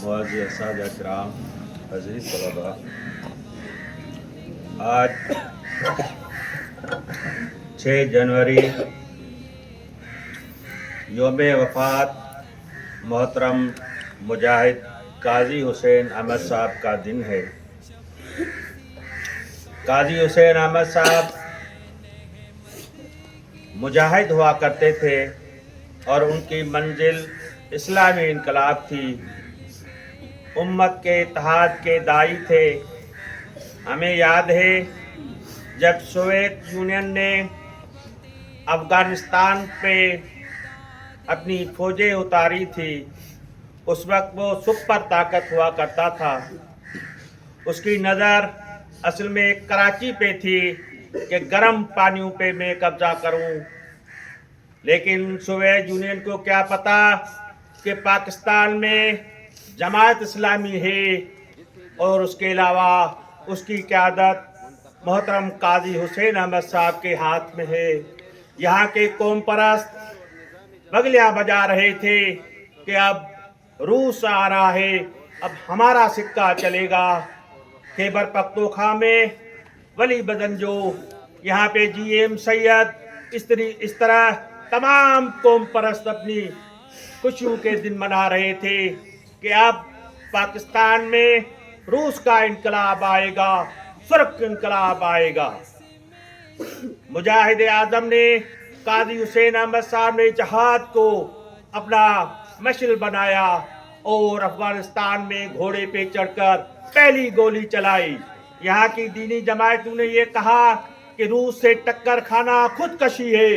मुअज़्ज़िज़ असातिज़ा किराम, अज़ीज़ तलबा, आज 6 जनवरी योम वफ़ात मोहतरम मुजाहिद काजी हुसैन अहमद साहब का दिन है। काजी हुसैन अहमद साहब मुजाहिद हुआ करते थे और उनकी मंजिल इस्लामी इनकलाब थी। उम्मत के इत्तेहाद के दाई थे। हमें याद है जब सोवियत यूनियन ने अफ़गानिस्तान पे अपनी फौजें उतारी थी, उस वक्त वो सुपर ताकत हुआ करता था। उसकी नज़र असल में कराची पे थी कि गर्म पानियों पे मैं कब्जा करूं, लेकिन सोवियत यूनियन को क्या पता कि पाकिस्तान में जमात इस्लामी है और उसके अलावा उसकी क़यादत मोहतरम काजी हुसैन अहमद साहब के हाथ में है। यहाँ के कौम परस्त बगलियाँ बजा रहे थे कि अब रूस आ रहा है, अब हमारा सिक्का चलेगा। खैबर पख्तूनख्वा में वली बदनजो, यहाँ पे GM सैयद, इस तरह तमाम कौम परस्त अपनी खुशियों के दिन मना रहे थे कि अब पाकिस्तान में रूस का इनकलाब आएगा, सुर्ख इनकलाब आएगा। मुजाहिद आज़म ने, काजी हुसैन अहमद साहब ने जहाद को अपना मशल बनाया और अफगानिस्तान में घोड़े पे चढ़कर पहली गोली चलाई। यहाँ की दीनी जमायतों ने ये कहा कि रूस से टक्कर खाना खुदकशी है,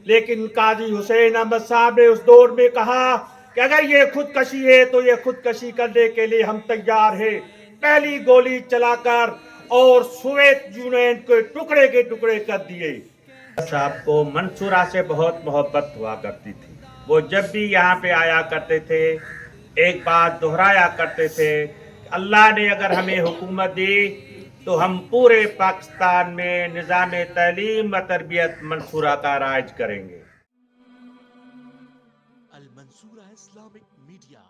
लेकिन काजी हुसैन अहमद साहब ने उस दौर में कहा कि अगर ये खुदकशी है तो ये खुदकशी करने के लिए हम तैयार हैं। पहली गोली चलाकर और सोवियत यूनियन के टुकड़े के टुकड़े कर दिए। साहब को मंसूरा से बहुत मोहब्बत हुआ करती थी। वो जब भी यहाँ पे आया करते थे एक बात दोहराया करते थे, अल्लाह ने अगर हमें हुकूमत दी तो हम पूरे पाकिस्तान में निज़ाम तालीम व तरबियत मंसूरा का राज करेंगे। Al Mansura Islamic Media